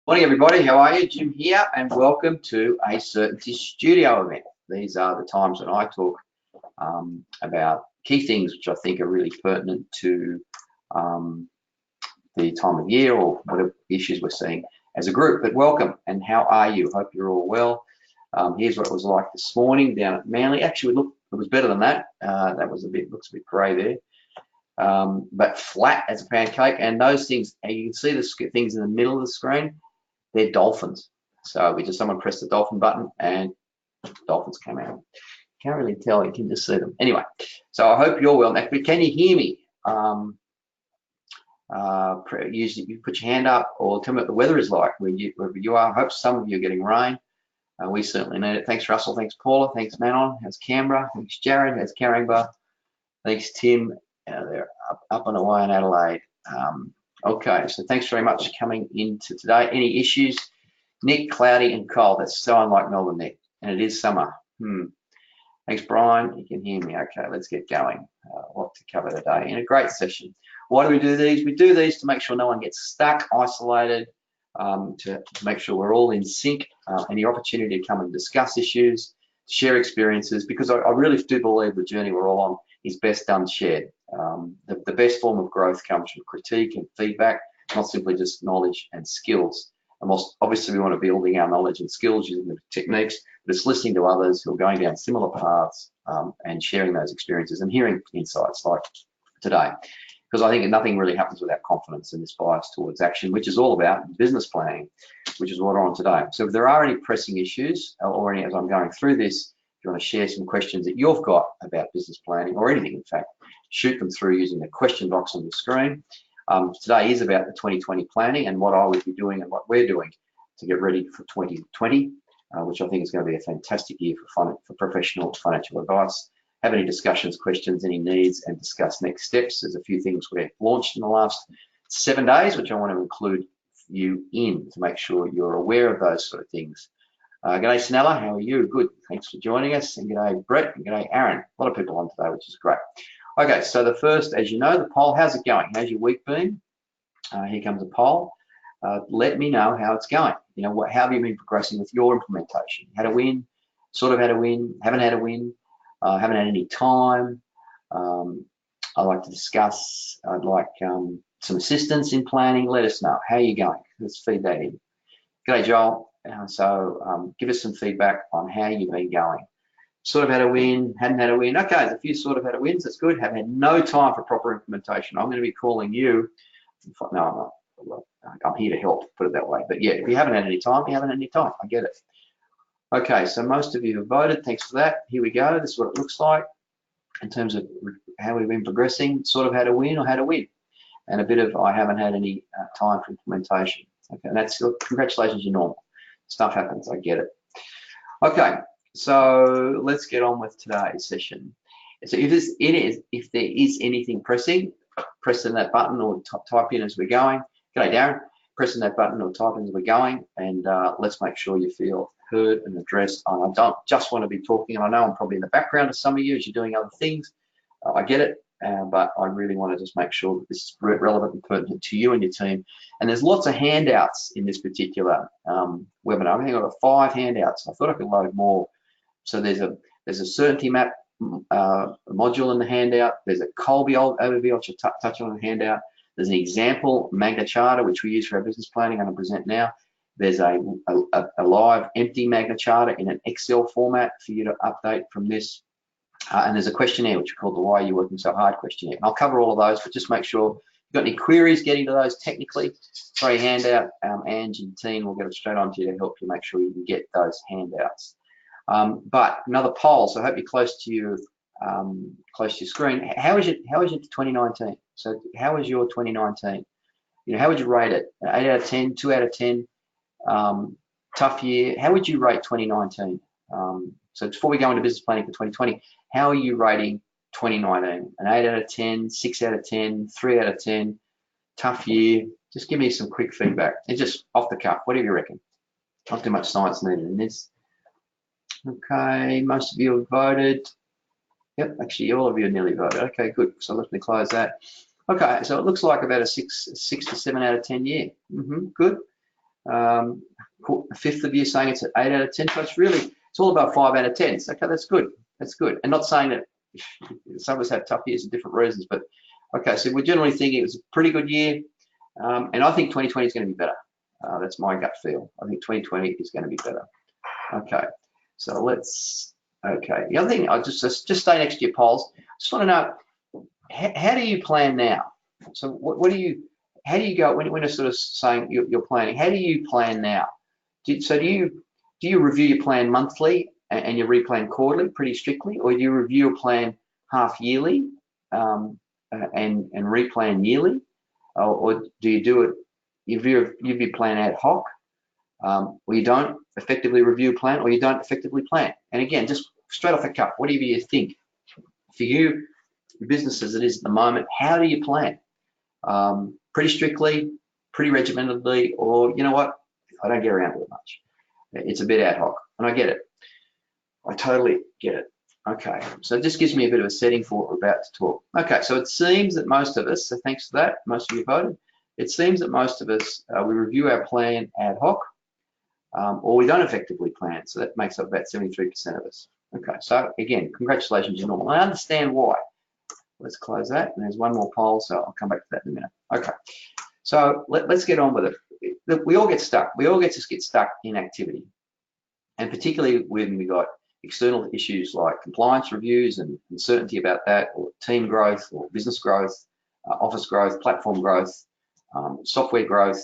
Morning, everybody. How are you? Jim here, and welcome to a Certainty Studio event. These are the times when I talk about key things which I think are really pertinent to the time of year or whatever issues we're seeing as a group. But welcome, and how are you? Hope you're all well. Here's what it was like this morning down at Manly. Actually, it was better than that. That was looks a bit grey there. But flat as a pancake, and those things, and you can see the things in the middle of the screen. They're dolphins. So someone pressed the dolphin button and dolphins came out. Can't really tell, you can just see them. Anyway, so I hope you're well. Now, can you hear me? Usually you put your hand up or tell me what the weather is like wherever you are. I hope some of you are getting rain. We certainly need it. Thanks, Russell. Thanks, Paula. Thanks, Manon. How's Canberra? Thanks, Jared. How's Caringbah? Thanks, Tim. They're up and away in Adelaide. Okay, so thanks very much for coming into today. Any issues? Nick, cloudy and cold. That's so unlike Melbourne, Nick. And it is summer. Thanks, Brian. You can hear me. Okay, let's get going. A lot to cover today in a great session. Why do we do these? We do these to make sure no one gets stuck, isolated, to make sure we're all in sync, and the opportunity to come and discuss issues, share experiences, because I really do believe the journey we're all on is best done shared. The best form of growth comes from critique and feedback, not simply just knowledge and skills. And most obviously we want to be building our knowledge and skills using the techniques, but it's listening to others who are going down similar paths and sharing those experiences and hearing insights like today. Because I think nothing really happens without confidence and this bias towards action, which is all about business planning, which is what we're on today. So if there are any pressing issues or any, as I'm going through this, if you want to share some questions that you've got about business planning or anything, in fact, shoot them through using the question box on the screen. Today is about the 2020 planning and what I would be doing and what we're doing to get ready for 2020, which I think is going to be a fantastic year for professional financial advice. Have any discussions, questions, any needs, and discuss next steps. There's a few things we've launched in the last 7 days, which I want to include you in to make sure you're aware of those sort of things. G'day, Snella. How are you? Good. Thanks for joining us. And g'day, Brett. And g'day, Aaron. A lot of people on today, which is great. Okay, so the first, as you know, the poll. How's it going? How's your week been? Here comes a poll. Let me know how it's going. You know, how have you been progressing with your implementation? Had a win? Sort of had a win? Haven't had a win? Haven't had any time? I'd like to discuss. I'd like some assistance in planning. Let us know. How are you going? Let's feed that in. G'day, Joel. Give us some feedback on how you've been going. Sort of had a win, hadn't had a win. Okay, there's a few sort of had a wins. That's good. Haven't had no time for proper implementation. I'm going to be calling you. No, I'm not. I'm here to help, put it that way. But yeah, if you haven't had any time, you haven't had any time. I get it. Okay, so most of you have voted. Thanks for that. Here we go. This is what it looks like in terms of how we've been progressing. Sort of had a win or had a win. And a bit of I haven't had any time for implementation. Okay, and that's congratulations, you're normal. Stuff happens, I get it. Okay, so let's get on with today's session. So if there is anything pressing, press in that button or type in as we're going. G'day, Darren. Press in that button or type in as we're going, and let's make sure you feel heard and addressed. I don't just want to be talking, and I know I'm probably in the background of some of you as you're doing other things. I get it. But I really want to just make sure that this is relevant and pertinent to you and your team. And there's lots of handouts in this particular webinar. I think I've got 5 handouts. I thought I could load more. So there's a certainty map module in the handout. There's a Colby overview, which I'll touch on in the handout. There's an example Magna Charta, which we use for our business planning. I'm going to present now. There's a live empty Magna Charta in an Excel format for you to update from this. And there's a questionnaire which we call the Why Are You Working So Hard questionnaire. And I'll cover all of those, but just make sure if you've got any queries getting to those technically, throw a handout. Ange and team will get it straight on to you to help you make sure you can get those handouts. But another poll, so I hope you're close to your screen. How is it 2019? So how was your 2019? You know, how would you rate it? 8 out of 10, 2 out of 10, tough year. How would you rate 2019? So before we go into business planning for 2020, how are you rating 2019? An 8 out of 10, 6 out of 10, 3 out of 10, tough year? Just give me some quick feedback. It's just off the cuff, whatever you reckon. Not too much science needed in this. Okay, most of you have voted. Yep, actually all of you nearly voted. Okay, good. So let me close that. Okay, so it looks like about a 6 to 7 out of 10 year. Good. A fifth of you saying it's at 8 out of 10. So it's all about 5 out of 10. So, okay, that's good. That's good. And not saying that some of us have tough years for different reasons, but okay, so we're generally thinking it was a pretty good year. And I think 2020 is going to be better. That's my gut feel. I think 2020 is going to be better. Okay, so okay. The other thing, I just stay next to your polls. I just want to know, how do you plan now? So how do you go when you're sort of saying you're planning? How do you plan now? Do you review your plan monthly and you replan quarterly pretty strictly, or do you review a plan half yearly and replan yearly, or do you do it? You view your plan ad hoc, or you don't effectively review a plan, or you don't effectively plan. And again, just straight off the cuff, whatever you think. For you, your business as it is at the moment, how do you plan? Pretty strictly, pretty regimentedly, or you know what? I don't get around to it much. It's a bit ad hoc, and I get it. I totally get it. Okay, so it just gives me a bit of a setting for what we're about to talk. Okay, so it seems that most of us, so thanks for that, most of you voted, it seems that most of us, we review our plan ad hoc, or we don't effectively plan, so that makes up about 73% of us. Okay, so again, congratulations, you're normal. I understand why. Let's close that, and there's one more poll, so I'll come back to that in a minute. Okay, so let's get on with it. We all get stuck. We all get stuck in activity, and particularly when we got external issues like compliance reviews and uncertainty about that, or team growth, or business growth, office growth, platform growth, software growth.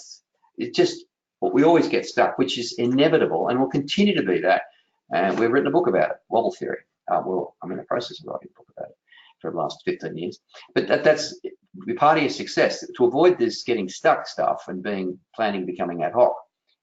It just, we always get stuck, which is inevitable and will continue to be that. And we've written a book about it, wobble theory. Well, I'm in the process of writing a book about it for the last 15 years. But that's part of your success. To avoid this getting stuck stuff and planning becoming ad hoc,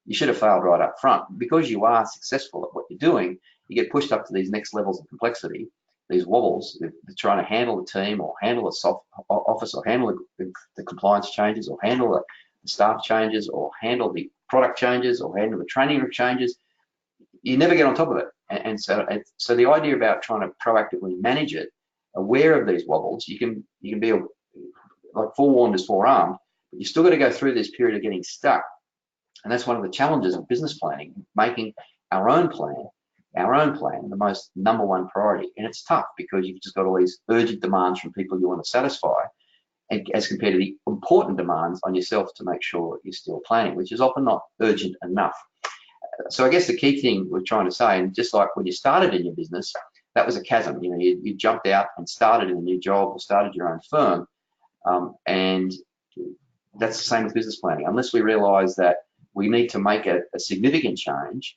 you should have failed right up front. Because you are successful at what you're doing, you get pushed up to these next levels of complexity, these wobbles. They're trying to handle the team, or handle the soft office, or handle the compliance changes, or handle the staff changes, or handle the product changes, or handle the training changes. You never get on top of it. And so the idea about trying to proactively manage it, aware of these wobbles, you can be like forewarned is forearmed, but you still got to go through this period of getting stuck. And that's one of the challenges of business planning, making our own plan the most number one priority. And it's tough because you've just got all these urgent demands from people you want to satisfy, and as compared to the important demands on yourself to make sure you're still planning, which is often not urgent enough. So I guess the key thing we're trying to say, and just like when you started in your business, that was a chasm. You know, you jumped out and started in a new job or started your own firm, and that's the same with business planning. Unless we realize that we need to make a significant change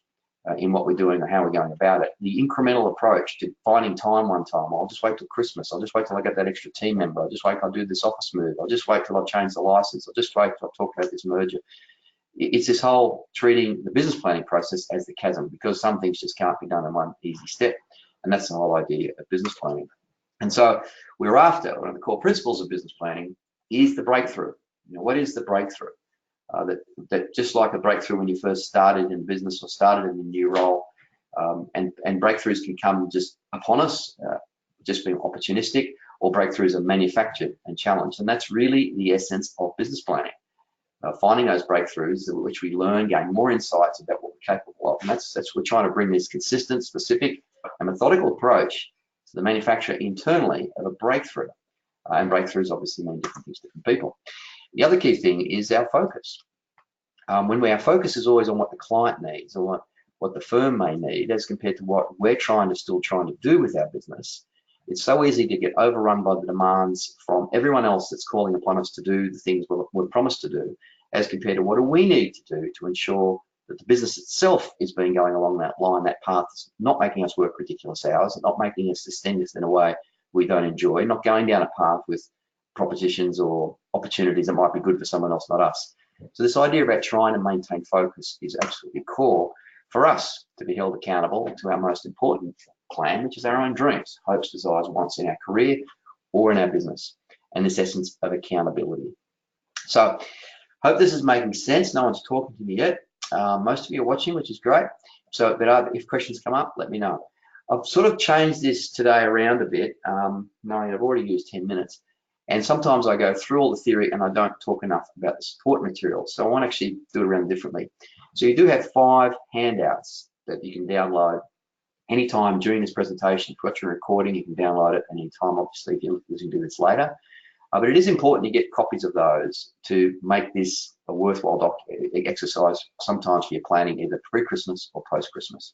in what we're doing or how we're going about it, the incremental approach to finding time one time, I'll just wait till Christmas, I'll just wait till I get that extra team member, I'll just wait till I do this office move, I'll just wait till I've changed the license, I'll just wait till I talk about this merger. It's this whole treating the business planning process as the chasm, because some things just can't be done in one easy step. And that's the whole idea of business planning. And so we're after, one of the core principles of business planning is the breakthrough. You know, what is the breakthrough? That just like a breakthrough when you first started in business or started in a new role, and breakthroughs can come just upon us, just being opportunistic, or breakthroughs are manufactured and challenged. And that's really the essence of business planning. Finding those breakthroughs, which we learn, gain more insights about what we're capable of. And that's we're trying to bring this consistent, specific, and methodical approach to the manufacturer internally of a breakthrough. And breakthroughs obviously mean different things to different people. The other key thing is our focus. When our focus is always on what the client needs, or what the firm may need, as compared to what we're still trying to do with our business, it's so easy to get overrun by the demands from everyone else that's calling upon us to do the things we're promised to do, as compared to what do we need to do to ensure that the business itself is being going along that line, that path, not making us work ridiculous hours, not making us extend this in a way we don't enjoy, not going down a path with propositions or opportunities that might be good for someone else, not us. So this idea about trying to maintain focus is absolutely core for us to be held accountable to our most important plan, which is our own dreams, hopes, desires, wants in our career or in our business, and this essence of accountability. So hope this is making sense. No one's talking to me yet. Most of you are watching, which is great. So if questions come up, let me know. I've sort of changed this today around a bit, knowing I've already used 10 minutes. And sometimes I go through all the theory and I don't talk enough about the support material. So I want to actually do it around differently. So you do have 5 handouts that you can download anytime during this presentation. If you've got your recording, you can download it anytime, obviously, if you're listening to this later. But it is important to get copies of those to make this a worthwhile exercise sometimes for your planning, either pre-Christmas or post-Christmas.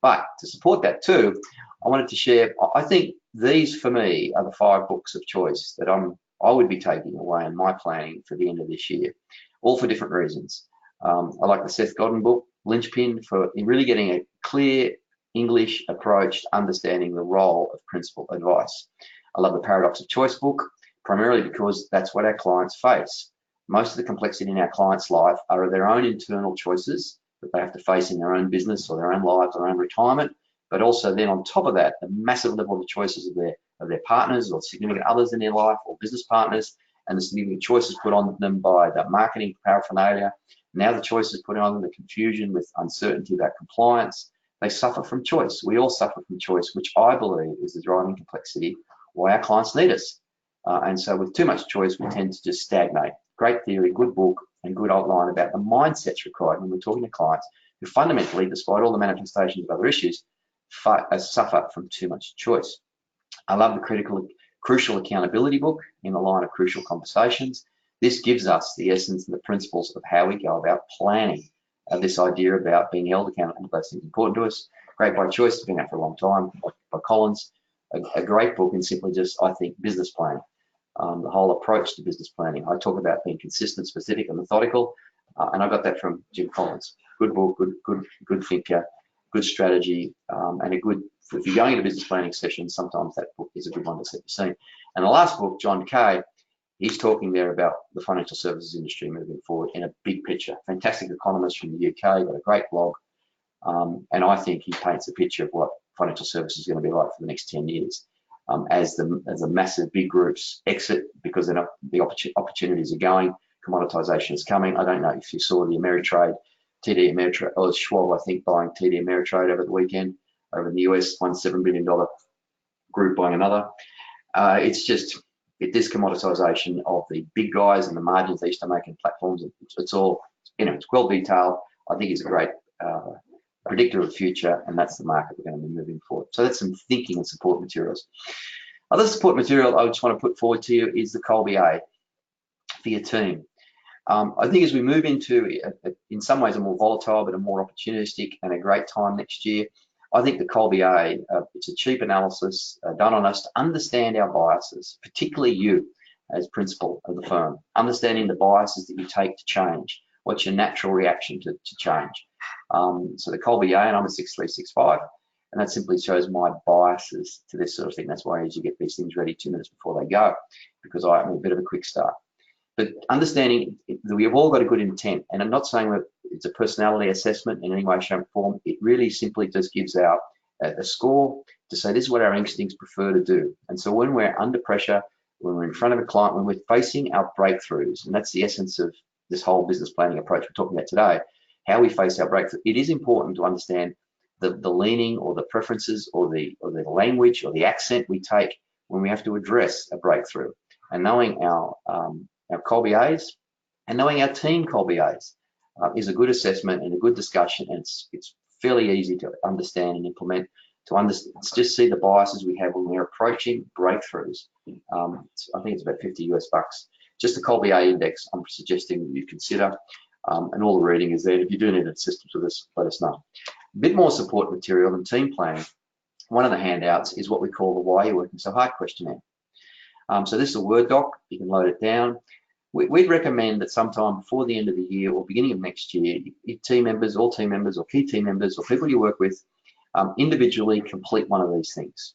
But to support that too, I wanted to share, I think these for me are the 5 books of choice that I would be taking away in my planning for the end of this year, all for different reasons. I like the Seth Godin book, Linchpin, for really getting a clear English approach to understanding the role of principal advice. I love the Paradox of Choice book, primarily because that's what our clients face. Most of the complexity in our clients' life are their own internal choices that they have to face in their own business or their own lives, their own retirement, but also then on top of that, the massive level of the choices of their partners or significant others in their life or business partners, and the significant choices put on them by the marketing paraphernalia. Now the choices put on them, the confusion with uncertainty about compliance. They suffer from choice. We all suffer from choice, which I believe is the driving complexity why our clients need us. And so with too much choice, we tend to just stagnate. Great theory, good book, and good outline about the mindsets required when we're talking to clients who fundamentally, despite all the manifestations of other issues, suffer from too much choice. I love the Crucial Accountability book in the line of Crucial Conversations. This gives us the essence and the principles of how we go about planning. This idea about being held accountable to those things important to us. Great by Choice, it's been out for a long time, by Collins. A great book in simply just, I think, business planning. The whole approach to business planning. I talk about being consistent, specific, and methodical, and I got that from Jim Collins. Good book, good thinker, good strategy, and a good. If you're going to business planning sessions, sometimes that book is a good one to set the scene. And the last book, John Kay, he's talking there about the financial services industry moving forward in a big picture. Fantastic economist from the UK, got a great blog, and I think he paints a picture of what financial services is going to be like for the next 10 years. As the massive big groups exit because they're not, the opportunities are going, commoditization is coming. I don't know if you saw the Ameritrade, TD Ameritrade, or Schwab, I think, buying TD Ameritrade over the weekend over in the US, one $7 billion group buying another. It's just this commoditization of the big guys and the margins they used to make in platforms. It's all, it's well detailed. I think it's a great predictor of the future, and that's the market we're going to be moving forward. So that's some thinking and support materials. Other support material I just want to put forward to you is the Colby A for your team. I think as we move into, in some ways, a more volatile but a more opportunistic and a great time next year, I think the Colby A, it's a cheap analysis done on us to understand our biases, particularly you as principal of the firm, understanding the biases that you take to change. What's your natural reaction to change? So the Colby A, and I'm a 6365, and that simply shows my biases to this sort of thing. That's why I usually get these things ready 2 minutes before they go, because I'm a bit of a quick start. But understanding that we have all got a good intent, and I'm not saying that it's a personality assessment in any way, shape, or form. It really simply just gives out a score to say this is what our instincts prefer to do. And so when we're under pressure, when we're in front of a client, when we're facing our breakthroughs, and that's the essence of this whole business planning approach we're talking about today, how we face our breakthrough, it is important to understand the leaning or the preferences or the language or the accent we take when we have to address a breakthrough. And knowing our Colby A's and knowing our team Colby A's is a good assessment and a good discussion, and it's fairly easy to understand and implement, just see the biases we have when we're approaching breakthroughs. I think it's about 50 US bucks. Just the Colby A index, I'm suggesting that you consider, and all the reading is there. If you do need assistance with this, let us know. A bit more support material and team planning. One of the handouts is what we call the Why You're Working So Hard questionnaire. So this is a Word doc, you can load it down. We'd recommend that sometime before the end of the year or beginning of next year, your team members, all team members or key team members or people you work with individually complete one of these things.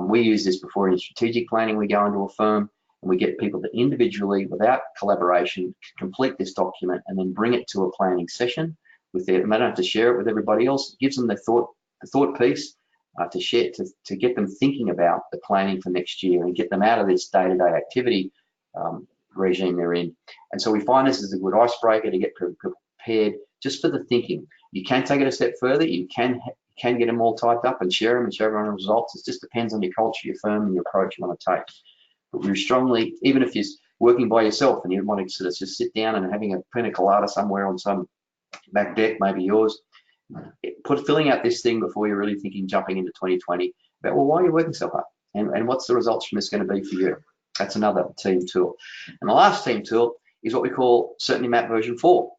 We use this before in strategic planning. We go into a firm and we get people to individually, without collaboration, complete this document and then bring it to a planning session with them. And they don't have to share it with everybody else. It gives them the thought piece to share, to get them thinking about the planning for next year and get them out of this day-to-day activity regime they're in. And so we find this is a good icebreaker to get prepared just for the thinking. You can take it a step further. You can get them all typed up and share them and show everyone the results. It just depends on your culture, your firm, and your approach you want to take. But we strongly, even if you're working by yourself and you want to sort of just sit down and having a pina colada somewhere on some back deck, maybe yours, filling out this thing before you're really thinking jumping into 2020 about, well, why are you working so hard? And what's the results from this going to be for you? That's another team tool. And the last team tool is what we call Certainty Map version 4.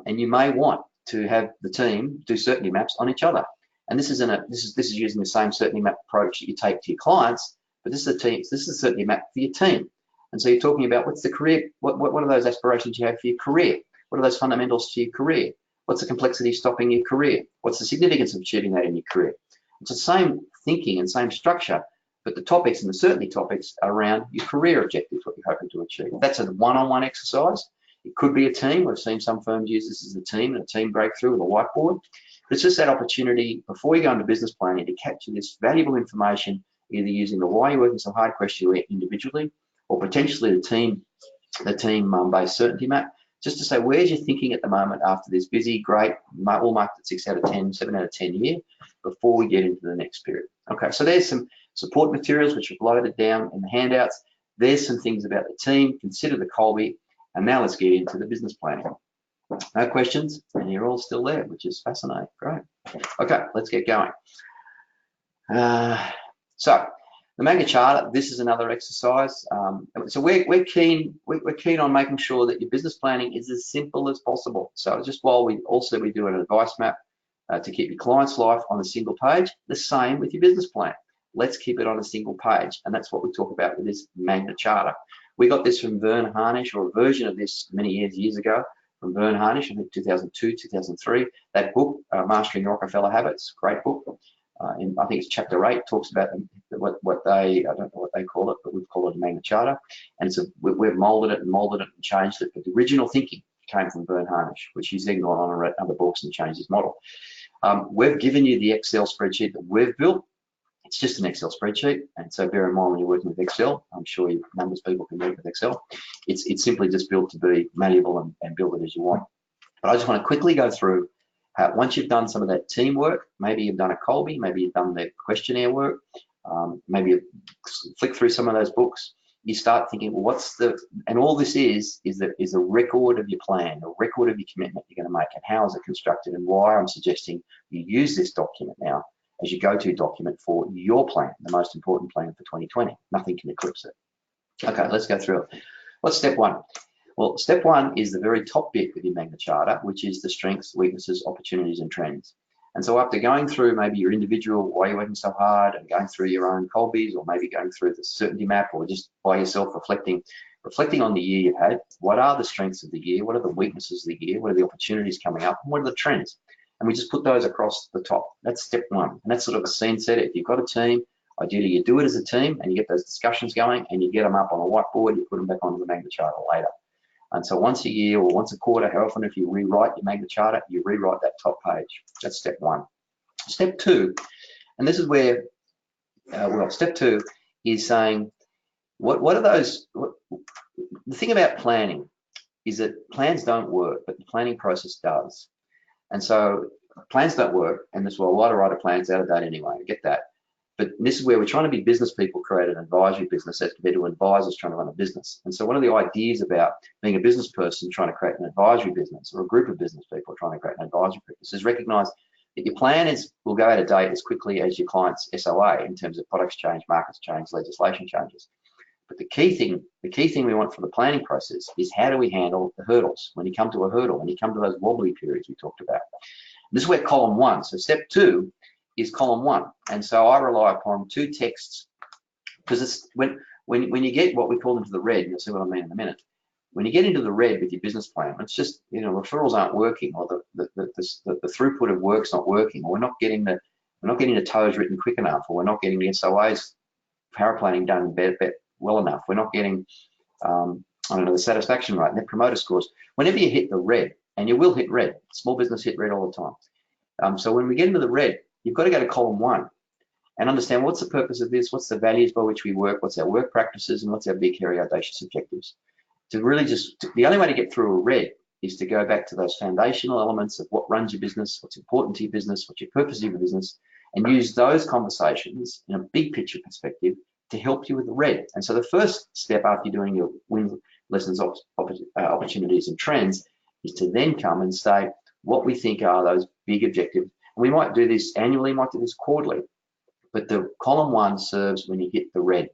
And you may want to have the team do certainty maps on each other. And this is using the same certainty map approach that you take to your clients, but this is a certainty map for your team. And so you're talking about what's the career, what are those aspirations you have for your career? What are those fundamentals to your career? What's the complexity stopping your career? What's the significance of achieving that in your career? It's the same thinking and same structure, but the topics and the certainty topics are around your career objectives, what you're hoping to achieve. That's a one-on-one exercise. It could be a team. We've seen some firms use this as a team and a team breakthrough with a whiteboard. But it's just that opportunity before you go into business planning to capture this valuable information, either using the why you're working so hard questionnaire individually, or potentially the team-based certainty map, just to say, where's your thinking at the moment after this busy, great, all marked at 6 out of 10, 7 out of 10 year, before we get into the next period. Okay, so there's some support materials which are loaded down in the handouts. There's some things about the team. Consider the Colby. And now let's get into the business planning. No questions, and you're all still there, which is fascinating. Great. Okay, let's get going. So the Magna Charta, this is another exercise. So we're keen on making sure that your business planning is as simple as possible. So just while we do an advice map to keep your client's life on a single page, the same with your business plan. Let's keep it on a single page, and that's what we talk about with this Magna Charta. We got this from Vern Harnish, or a version of this many years ago from Vern Harnish, I think 2002, 2003. That book, Mastering Rockefeller Habits, great book. I think it's chapter 8, talks about what they, I don't know what they call it, but we've called it a Magna Charta. And we've molded it and changed it. But the original thinking came from Vern Harnish, which he's then gone on and read other books and changed his model. We've given you the Excel spreadsheet that we've built. It's just an Excel spreadsheet, and so bear in mind when you're working with Excel, I'm sure numbers people can work with Excel. It's simply just built to be malleable and build it as you want. But I just want to quickly go through how, once you've done some of that teamwork, maybe you've done a Colby, maybe you've done the questionnaire work, maybe you flick through some of those books, you start thinking, well, and all this is a record of your plan, a record of your commitment you're going to make, and how is it constructed, and why I'm suggesting you use this document now as your go-to document for your plan, the most important plan for 2020. Nothing can eclipse it. Okay, let's go through it. What's step one? Well, step one is the very top bit with your Magna Charta, which is the strengths, weaknesses, opportunities, and trends. And so after going through maybe your individual, why you're working so hard, and going through your own Colbys, or maybe going through the certainty map, or just by yourself reflecting on the year you've had, what are the strengths of the year, what are the weaknesses of the year, what are the opportunities coming up, and what are the trends? And we just put those across the top. That's step one. And that's sort of a scene setter. If you've got a team, ideally you do it as a team and you get those discussions going and you get them up on a whiteboard, you put them back onto the Magna Charta later. And so once a year or once a quarter, how often if you rewrite your Magna Charta, you rewrite that top page. That's step one. Step two, and this is where, step two is saying, what are those, the thing about planning is that plans don't work, but the planning process does. And so plans don't work, and this, well, a lot of writer plans out of date anyway, I get that. But this is where we're trying to be business people, create an advisory business as compared to advisors trying to run a business. And so one of the ideas about being a business person trying to create an advisory business, or a group of business people trying to create an advisory business, is recognize that your plan will go out of date as quickly as your client's SOA in terms of products change, markets change, legislation changes. But the key thing we want for the planning process is, how do we handle the hurdles when you come to a hurdle, when you come to those wobbly periods we talked about. This is where column one, so step two is column one. And so I rely upon two texts, because it's when you get what we call into the red, and you'll see what I mean in a minute. When you get into the red with your business plan, it's just, referrals aren't working, or the throughput of work's not working, or we're not getting the toes written quick enough, or we're not getting the SOAs, power planning done well enough. We're not getting, the satisfaction rate, net promoter scores. Whenever you hit the red, and you will hit red, small business hit red all the time. So when we get into the red, you've got to go to column one and understand, what's the purpose of this, what's the values by which we work, what's our work practices, and what's our big, hairy, audacious objectives. To really the only way to get through a red is to go back to those foundational elements of what runs your business, what's important to your business, what's your purpose of your business, and use those conversations in a big picture perspective to help you with the red. And so the first step after you're doing your win, lessons, opportunities and trends is to then come and say what we think are those big objectives. And we might do this annually, might do this quarterly, but the column 1 serves when you hit the red.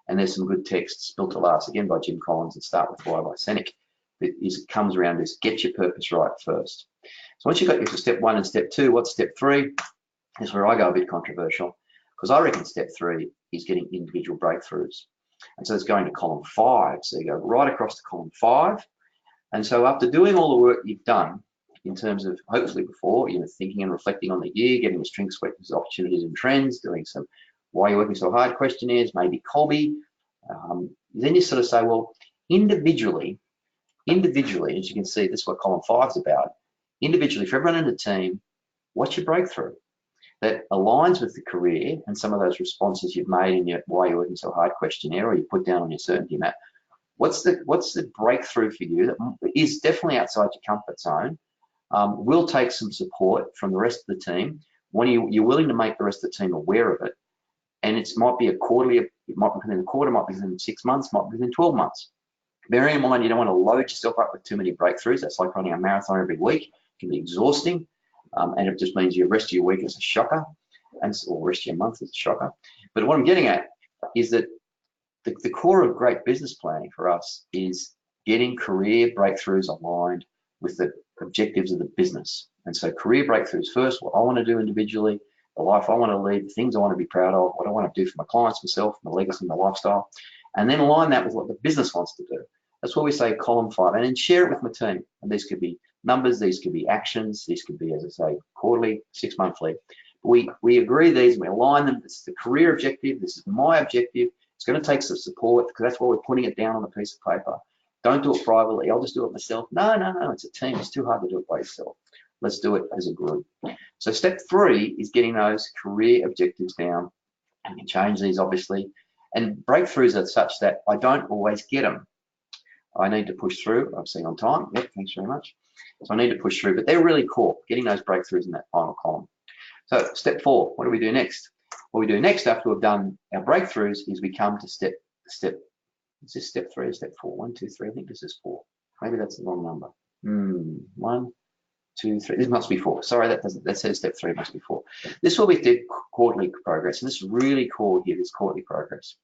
And there's some good texts, Built to Last, again by Jim Collins, and Start With Why by Seneca. It comes around this, get your purpose right first. So once you've got your step 1 and step 2, what's step 3? Is where I go a bit controversial, because I reckon step 3 is getting individual breakthroughs. And so it's going to column 5. So you go right across to column 5. And so after doing all the work you've done, in terms of hopefully before, thinking and reflecting on the year, getting your strengths, weaknesses, opportunities and trends, doing some why you're working so hard questionnaires, maybe Colby, then you sort of say, well, individually, as you can see, this is what column 5 is about. Individually, for everyone in the team, what's your breakthrough that aligns with the career and some of those responses you've made in your why you're working so hard questionnaire, or you put down on your certainty map? What's the breakthrough for you that is definitely outside your comfort zone? Will take some support from the rest of the team when you're willing to make the rest of the team aware of it. And it might be a quarterly, it might be within a quarter, might be within 6 months, might be within 12 months. Bearing in mind, you don't want to load yourself up with too many breakthroughs. That's like running a marathon every week. It can be exhausting. And it just means your rest of your week is a shocker, or rest of your month is a shocker. But what I'm getting at is that the core of great business planning for us is getting career breakthroughs aligned with the objectives of the business. And so career breakthroughs first, what I want to do individually, the life I want to lead, the things I want to be proud of, what I want to do for my clients, myself, my legacy, my lifestyle, and then align that with what the business wants to do. That's what we say column 5, and then share it with my team. And these could be numbers, these could be actions, these could be, as I say, quarterly, 6 monthly. We agree these, and we align them. This is the career objective, this is my objective. It's going to take some support, because that's why we're putting it down on a piece of paper. Don't do it privately, I'll just do it myself. No, it's a team, it's too hard to do it by yourself. Let's do it as a group. So step 3 is getting those career objectives down. And you can change these, obviously. And breakthroughs are such that I don't always get them. I need to push through. I've seen on time. Yep, thanks very much. So I need to push through, but they're really core, getting those breakthroughs in that final column. So step 4, what do we do next? What we do next after we've done our breakthroughs is we come to step, is this step 3 or step 4? 1, 2, 3, I think this is 4. Maybe that's the wrong number. 1, 2, 3, this must be 4. Sorry, that says step 3 must be 4. This will be quarterly progress, and this is really core here, this quarterly progress.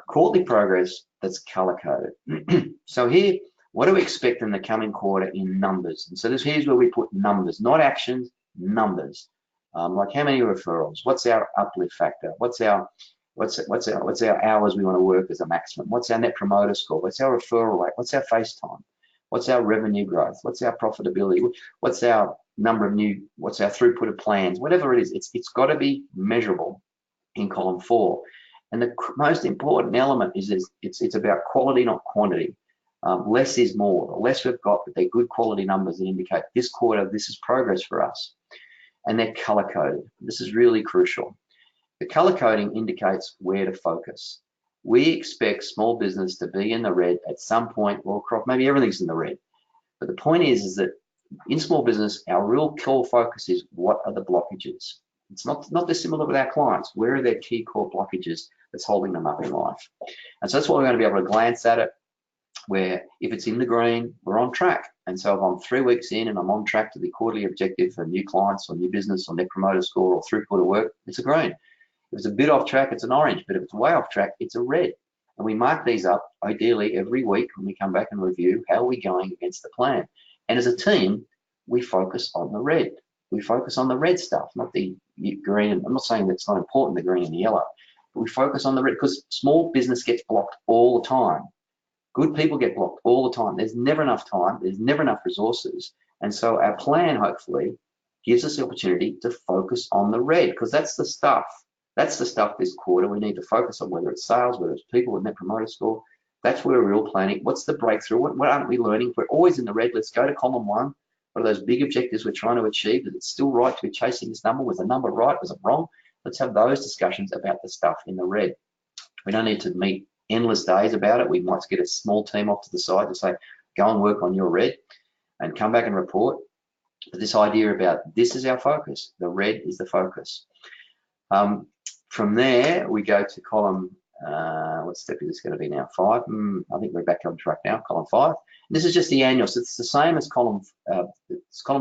Quarterly progress that's color-coded. So here, what do we expect in the coming quarter in numbers? And so here's where we put numbers, not actions, numbers. Like how many referrals? What's our uplift factor? What's our hours we want to work as a maximum? What's our net promoter score? What's our referral rate? What's our face time? What's our revenue growth? What's our profitability? What's our number of what's our throughput of plans? Whatever it is, it's got to be measurable in column 4. And the most important element is it's about quality, not quantity. Less is more. The less we've got, but they're good quality numbers that indicate this quarter, this is progress for us. And they're color-coded. This is really crucial. The color coding indicates where to focus. We expect small business to be in the red at some point, or maybe everything's in the red. But the point is that in small business, our real core focus is what are the blockages. It's not dissimilar with our clients. Where are their key core blockages that's holding them up in life? And so that's why we're going to be able to glance at it, where if it's in the green, we're on track. And so if I'm 3 weeks in and I'm on track to the quarterly objective for new clients or new business or net promoter score or throughput of work, it's a green. If it's a bit off track, it's an orange. But if it's way off track, it's a red. And we mark these up ideally every week when we come back and review how are we going against the plan. And as a team, we focus on the red. We focus on the red stuff, not the green. I'm not saying that's not important, the green and the yellow, but we focus on the red because small business gets blocked all the time. Good people get blocked all the time. There's never enough time. There's never enough resources. And so our plan, hopefully, gives us the opportunity to focus on the red because that's the stuff. That's the stuff this quarter we need to focus on, whether it's sales, whether it's people with net promoter score. That's where we're real planning. What's the breakthrough? What aren't we learning? We're always in the red. Let's go to column 1. What are those big objectives we're trying to achieve? Is it still right to be chasing this number? Was the number right? Was it wrong? Let's have those discussions about the stuff in the red. We don't need to meet endless days about it. We might get a small team off to the side to say, go and work on your red and come back and report. But this idea about this is our focus. The red is the focus. From there, we go to column What step is this going to be now? 5. I think we're back on track now. Column 5. And this is just the annual, so it's the same as column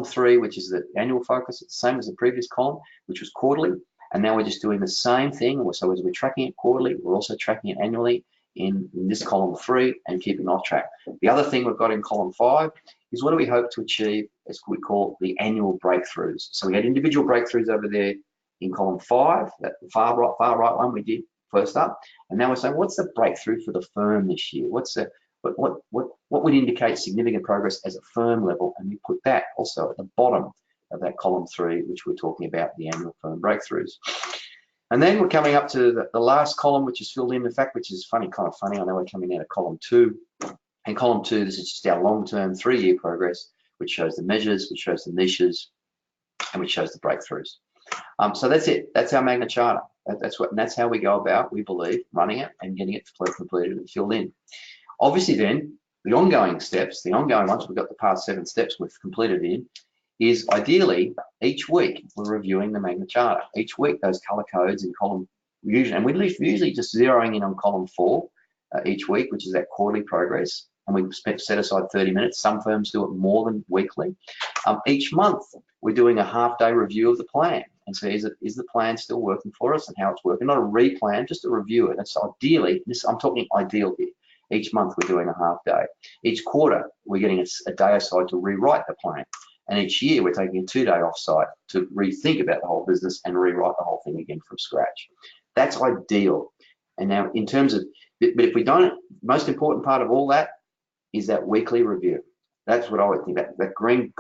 3, which is the annual focus. It's the same as the previous column, which was quarterly. And now we're just doing the same thing. So as we're tracking it quarterly, we're also tracking it annually in this column 3 and keeping off track. The other thing we've got in column 5 is what do we hope to achieve, as we call the annual breakthroughs. So we had individual breakthroughs over there in column 5, that far right one we did first up. And now we're saying, what's the breakthrough for the firm this year? What's the what would indicate significant progress as a firm level? And we put that also at the bottom of that column 3, which we're talking about, the annual firm breakthroughs. And then we're coming up to the last column, which is filled in fact, which is kind of funny. I know we're coming out of column 2. And column 2, this is just our long-term 3-year progress, which shows the measures, which shows the niches, and which shows the breakthroughs. So that's it. That's our Magna Charta. That's how we go about, we believe, running it and getting it completed and filled in. Obviously then, the ongoing steps, once we've got the past 7 steps we've completed in, is ideally each week we're reviewing the Magna Charta. Each week those color codes in column, and we're usually just zeroing in on column 4 each week, which is that quarterly progress, and we set aside 30 minutes. Some firms do it more than weekly. Each month we're doing a half-day review of the plan, and so is the plan still working for us and how it's working? Not a replan, just a review. And that's ideally, I'm talking ideal here. Each month we're doing a half day. Each quarter we're getting a day aside to rewrite the plan. And each year we're taking a 2-day offsite to rethink about the whole business and rewrite the whole thing again from scratch. That's ideal. And now in terms of, but if we don't, most important part of all that is that weekly review. That's what I would think, that green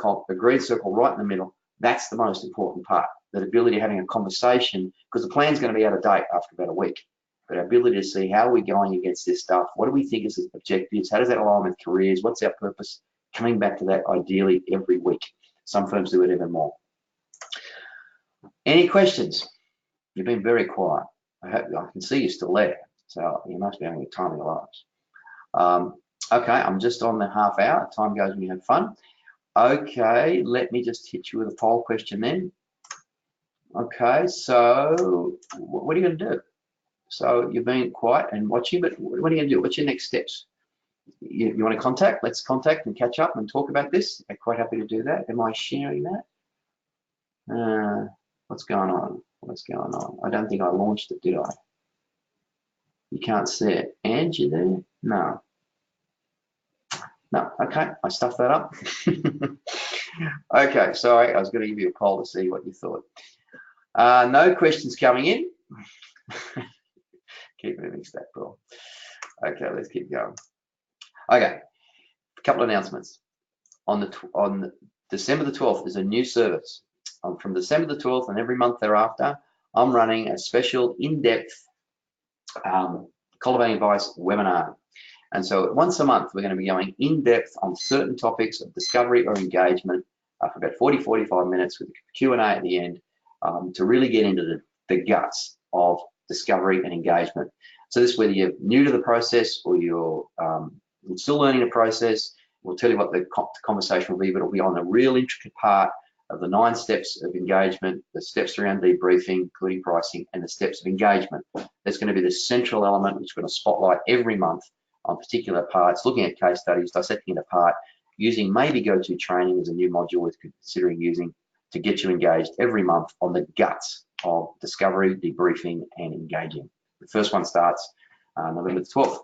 circle right in the middle, that's the most important part. That ability of having a conversation, because the plan's going to be out of date after about a week. But our ability to see how are we going against this stuff, what do we think is objectives, how does that align with careers, what's our purpose, coming back to that ideally every week. Some firms do it even more. Any questions? You've been very quiet. I can see you're still there, so you must be having a time of your lives. Okay, I'm just on the half hour. Time goes when you have fun. Okay, let me just hit you with a poll question then. Okay, so what are you going to do? So you've been quiet and watching, but what are you going to do? What's your next steps? You want to contact? Let's contact and catch up and talk about this. I'm quite happy to do that. Am I sharing that? What's going on? What's going on? I don't think I launched it, did I? You can't see it. And you there? No. No, okay, I stuffed that up. Okay, sorry, I was going to give you a poll to see what you thought. No questions coming in. Keep moving, stack ball. Okay, let's keep going. Okay, a couple of announcements. On December the 12th, there's a new service. From December the 12th and every month thereafter, I'm running a special in-depth cultivating advice webinar. And so once a month, we're going to be going in-depth on certain topics of discovery or engagement for about 40-45 minutes with a Q&A at the end to really get into the guts of discovery and engagement. So this, whether you're new to the process or you're still learning the process, we'll tell you what the conversation will be, but it'll be on the real intricate part of the 9 steps of engagement, the steps around debriefing, including pricing, and the steps of engagement. That's going to be the central element which we're going to spotlight every month on particular parts, looking at case studies, dissecting it apart, using maybe go-to training as a new module we're considering using to get you engaged every month on the guts of discovery, debriefing, and engaging. The first one starts November the 12th.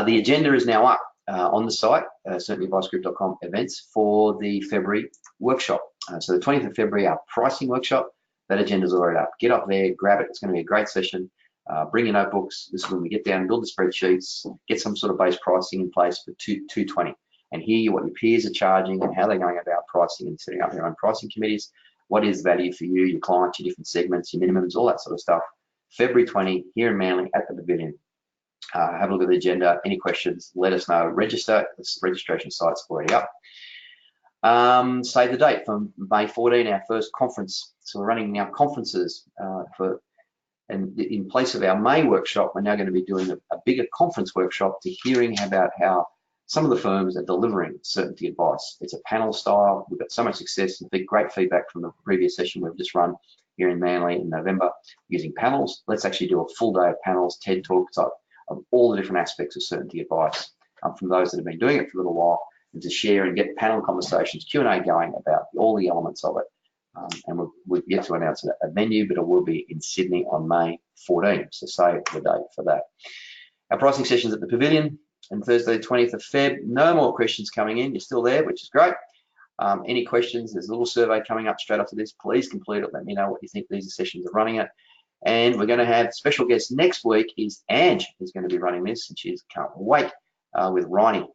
The agenda is now up on the site, certainlyadvicegroup.com events for the February workshop. So the 20th of February, our pricing workshop, that agenda's already up. Get up there, grab it. It's going to be a great session. Bring your notebooks. This is when we get down and build the spreadsheets, get some sort of base pricing in place for 220 and hear what your peers are charging and how they're going about pricing and setting up their own pricing committees. What is value for you, your clients, your different segments, your minimums, all that sort of stuff. February 20 here in Manly at the Pavilion. Have a look at the agenda. Any questions, let us know. Register. The registration site's already up. Save the date for May 14, our first conference. So we're running now conferences and in place of our May workshop, we're now going to be doing a bigger conference workshop to hearing about how some of the firms are delivering certainty advice. It's a panel style. We've got so much success and great feedback from the previous session we've just run. here in Manly in November using panels. Let's actually do a full day of panels, TED Talks of all the different aspects of certainty advice from those that have been doing it for a little while, and to share and get panel conversations, Q&A going about all the elements of it. And we've yet to announce a venue, but it will be in Sydney on May 14th, so save the date for that. Our pricing sessions at the Pavilion on Thursday, 20th of Feb. No more questions coming in. You're still there, which is great. Any questions? There's a little survey coming up straight after this. Please complete it. Let me know what you think these sessions are running at. And we're going to have special guest next week is Ange, who's going to be running this, and she can't wait with Riney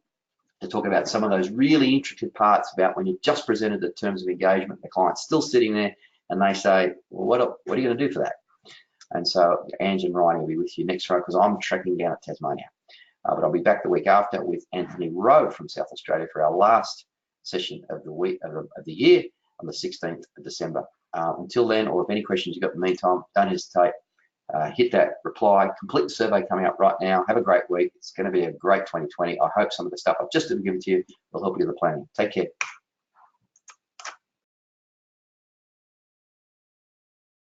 to talk about some of those really intricate parts about when you've just presented the terms of engagement, the client's still sitting there and they say, well, what are you going to do for that? And so Ange and Riney will be with you next Friday because I'm tracking down at Tasmania. But I'll be back the week after with Anthony Rowe from South Australia for our last session of the week of the year on the 16th of December. Until then, or if any questions you've got in the meantime, don't hesitate. Hit that reply, complete the survey coming up right now. Have a great week. It's going to be a great 2020. I hope some of the stuff I've just given to you will help you with the planning. Take care.